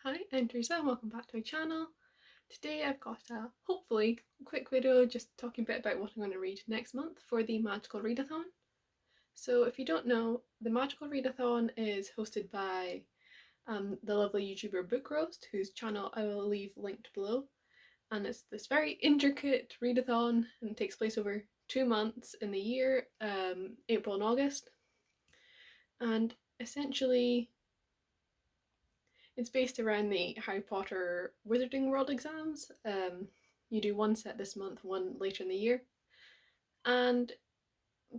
Hi, I'm Teresa and welcome back to my channel. Today I've got a hopefully quick video just talking a bit about what I'm going to read next month for the Magical Readathon. So if you don't know, the Magical Readathon is hosted by the lovely YouTuber Book Roast, whose channel I will leave linked below. And it's this very intricate readathon and it takes place over 2 months in the year, April and August. And essentially it's based around the Harry Potter Wizarding World exams. You do one set this month, one later in the year. And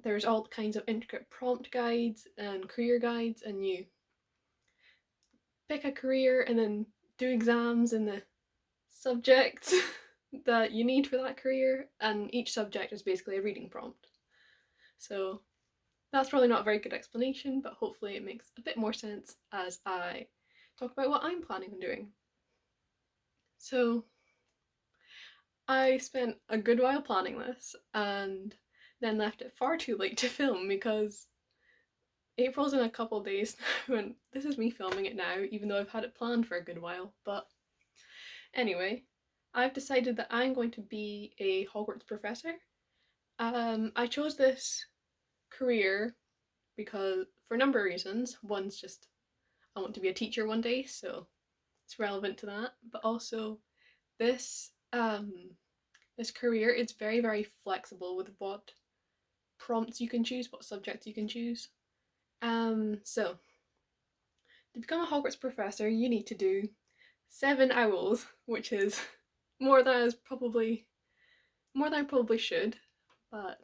there's all kinds of intricate prompt guides and career guides, and you pick a career and then do exams in the subjects that you need for that career, and each subject is basically a reading prompt. So that's probably not a very good explanation, but hopefully it makes a bit more sense as I talk about what I'm planning on doing. So I spent a good while planning this and then left it far too late to film because April's in a couple days now and this is me filming it now even though I've had it planned for a good while. But anyway, I've decided that I'm going to be a Hogwarts professor. I chose this career because for a number of reasons. One's just I want to be a teacher one day, so it's relevant to that, but also this this career is very, very flexible with what prompts you can choose, what subjects you can choose. So to become a Hogwarts professor, you need to do 7 owls, which is more than I probably should, but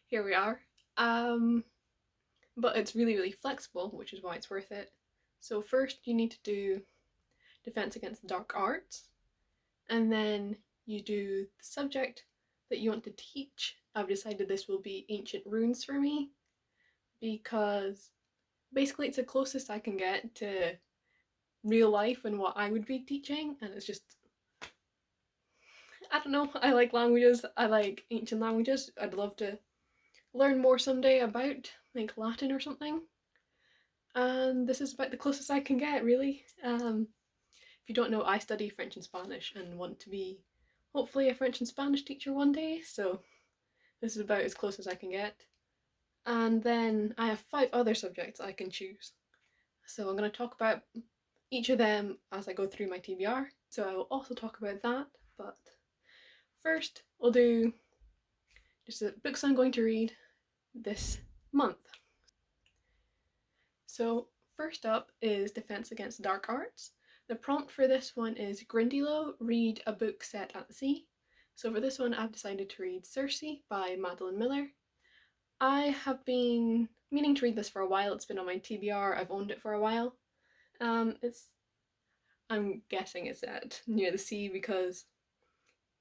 here we are. But it's really, really flexible, which is why it's worth it. So first you need to do Defense Against Dark Arts, and then you do the subject that you want to teach. I've decided this will be Ancient Runes for me because basically it's the closest I can get to real life and what I would be teaching, and it's just I don't know, I like languages, I like ancient languages. I'd love to learn more someday about like Latin or something, and this is about the closest I can get really. If you don't know, I study French and Spanish and want to be hopefully a French and Spanish teacher one day, so this is about as close as I can get. And then I have 5 other subjects I can choose. So I'm going to talk about each of them as I go through my TBR. So I will also talk about that, but first we'll do just the books I'm going to read this month. So first up is Defense Against Dark Arts. The prompt for this one is Grindylow, read a book set at the sea. So for this one I've decided to read Circe by Madeline Miller. I have been meaning to read this for a while. It's been on my TBR. I've owned it for a while. I'm guessing it's set near the sea because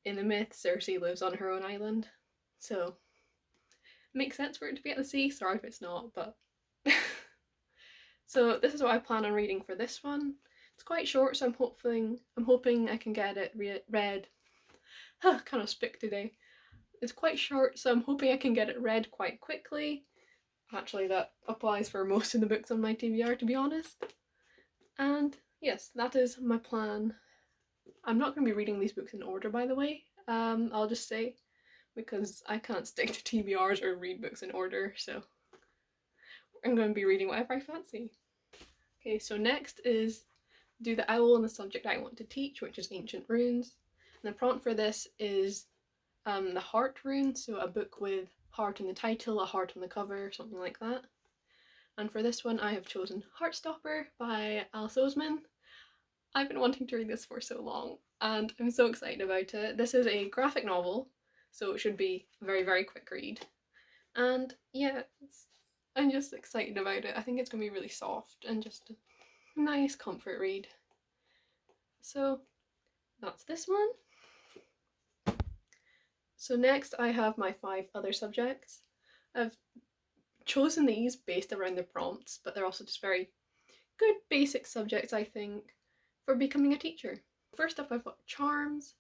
in the myth Circe lives on her own island. So it makes sense for it to be at the sea. Sorry if it's not, but so this is what I plan on reading for this one. It's quite short, so I'm hoping I can get it read. Kind of spick today. It's quite short, so I'm hoping I can get it read quite quickly. Actually, that applies for most of the books on my TBR, to be honest. And yes, that is my plan. I'm not going to be reading these books in order, by the way. I'll just say, because I can't stick to TBRs or read books in order, so I'm going to be reading whatever I fancy. Okay, so next is do the owl on the subject I want to teach, which is Ancient Runes. And the prompt for this is the Heart Rune, so a book with heart in the title, a heart on the cover, something like that. And for this one I have chosen Heartstopper by Alice Oseman. I've been wanting to read this for so long and I'm so excited about it. This is a graphic novel, so it should be a very, very quick read. And yeah, I'm just excited about it. I think it's going to be really soft and just a nice comfort read. So that's this one. So next I have my 5 other subjects. I've chosen these based around the prompts, but they're also just very good basic subjects, I think, for becoming a teacher. First up I've got Charms.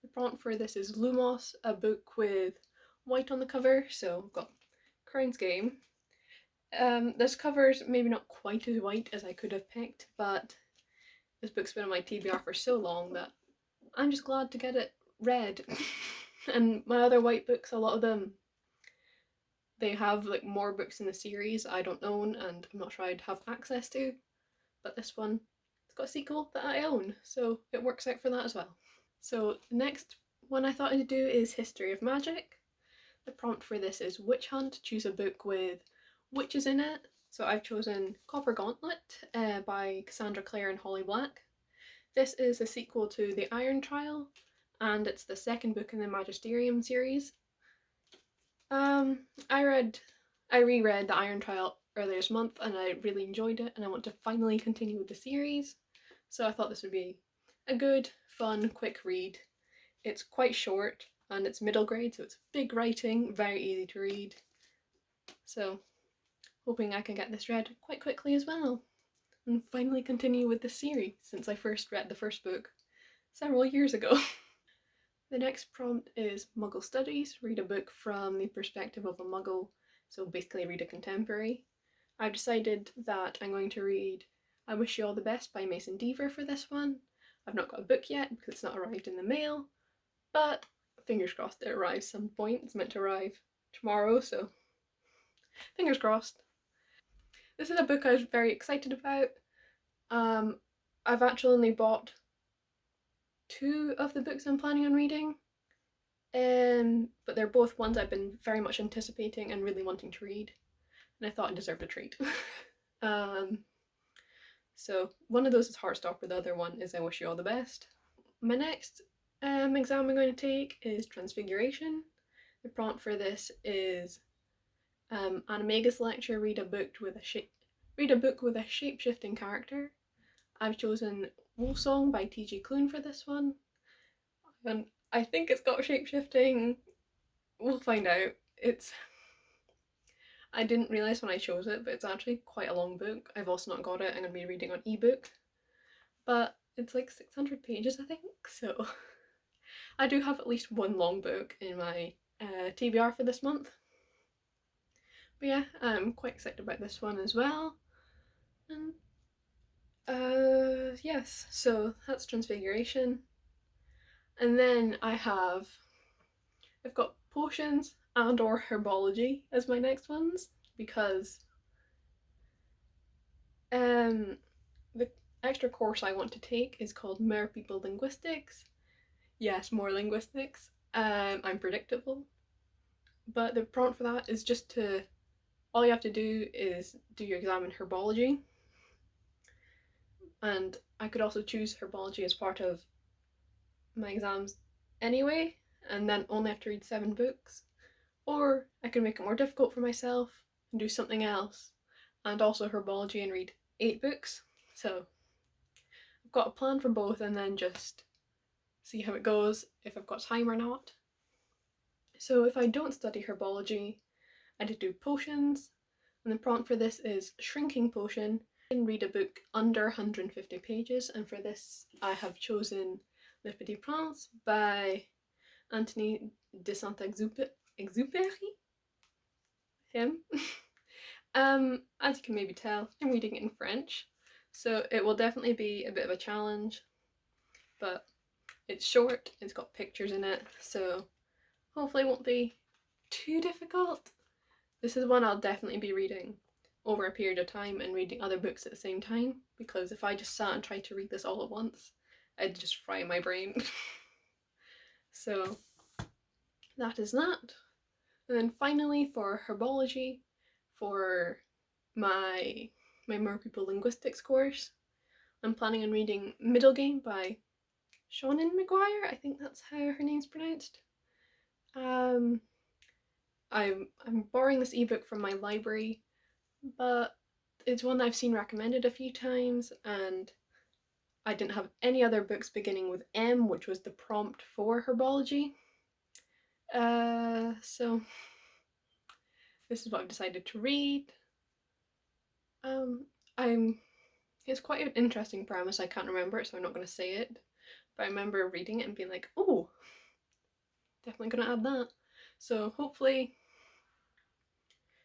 The prompt for this is Lumos, a book with white on the cover, so I've got Crown's Game. This cover's maybe not quite as white as I could have picked, but this book's been on my TBR for so long that I'm just glad to get it read. And my other white books, a lot of them, they have like more books in the series I don't own and I'm not sure I'd have access to, but this one, it's got a sequel that I own, so it works out for that as well. So the next one I thought I'd do is History of Magic. The prompt for this is Witch Hunt. Choose a book with witches in it. So I've chosen Copper Gauntlet by Cassandra Clare and Holly Black. This is a sequel to The Iron Trial, and it's the second book in the Magisterium series. I reread The Iron Trial earlier this month and I really enjoyed it, and I want to finally continue with the series. So I thought this would be a good, fun, quick read. It's quite short and it's middle grade, so it's big writing, very easy to read. So hoping I can get this read quite quickly as well and finally continue with the series since I first read the first book several years ago. The next prompt is Muggle Studies. Read a book from the perspective of a Muggle, so basically read a contemporary. I've decided that I'm going to read I Wish You All the Best by Mason Deaver for this one. I've not got a book yet because it's not arrived in the mail, but fingers crossed it arrives some point. It's meant to arrive tomorrow, so fingers crossed. This is a book I was very excited about. I've actually only bought 2 of the books I'm planning on reading, but they're both ones I've been very much anticipating and really wanting to read, and I thought I deserved a treat. So one of those is Heartstopper, the other one is I Wish You All the Best. My next exam I'm going to take is Transfiguration. The prompt for this is Animagus lecture. Read a book with a shape-shifting character. I've chosen Woolsong by T.G. Clune for this one, and I think it's got shape-shifting. We'll find out. I didn't realise when I chose it, but it's actually quite a long book. I've also not got it. I'm going to be reading on ebook, but it's like 600 pages, I think, so I do have at least one long book in my TBR for this month. But yeah, I'm quite excited about this one as well. And yes, so that's Transfiguration. And then I've got Potions and or Herbology as my next ones, because the extra course I want to take is called Mer People Linguistics. Yes, more linguistics. I'm predictable. But the prompt for that is just all you have to do is do your exam in Herbology. And I could also choose Herbology as part of my exams anyway, and then only have to read 7 books. Or I could make it more difficult for myself and do something else, and also Herbology and read 8 books. So I've got a plan for both and then just see how it goes, if I've got time or not. So if I don't study Herbology, I did do Potions, and the prompt for this is Shrinking Potion. And read a book under 150 pages, and for this I have chosen Le Petit Prince by Anthony de Saint-Exupéry. Him. As you can maybe tell, I'm reading it in French, so it will definitely be a bit of a challenge, but it's short, it's got pictures in it, so hopefully it won't be too difficult. This is one I'll definitely be reading over a period of time and reading other books at the same time, because if I just sat and tried to read this all at once, I'd just fry my brain. So that is that. And then finally for Herbology, for my More People Linguistics course, I'm planning on reading Middle Game by Shonen Maguire. I think that's how her name's pronounced. I'm borrowing this ebook from my library, but it's one I've seen recommended a few times, and I didn't have any other books beginning with M, which was the prompt for Herbology. So this is what I've decided to read. It's quite an interesting premise. I can't remember it, so I'm not going to say it. But I remember reading it and being like, oh, definitely going to add that. So hopefully,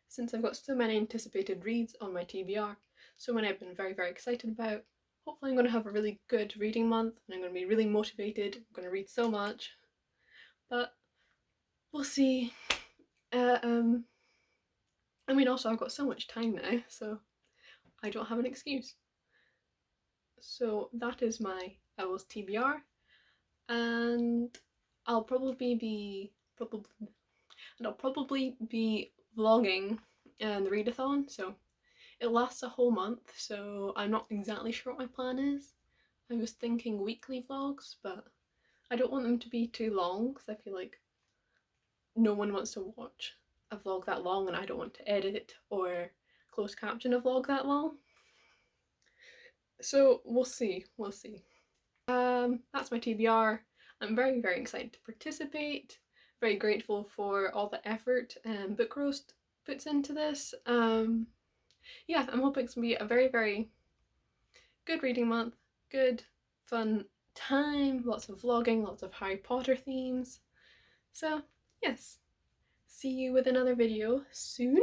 since I've got so many anticipated reads on my TBR, so many I've been very, very excited about, hopefully I'm going to have a really good reading month and I'm going to be really motivated. I'm going to read so much, but we'll see. I mean, also I've got so much time now, so I don't have an excuse. So that is my Owls TBR, and I'll probably be vlogging the readathon. So it lasts a whole month, so I'm not exactly sure what my plan is. I was thinking weekly vlogs, but I don't want them to be too long because I feel like no one wants to watch a vlog that long, and I don't want to edit or closed caption a vlog that long. So we'll see. That's my TBR. I'm very, very excited to participate. Very grateful for all the effort Book Roast puts into this. Yeah, I'm hoping it's gonna be a very, very good reading month. Good, fun time. Lots of vlogging, lots of Harry Potter themes. So yes, see you with another video soon.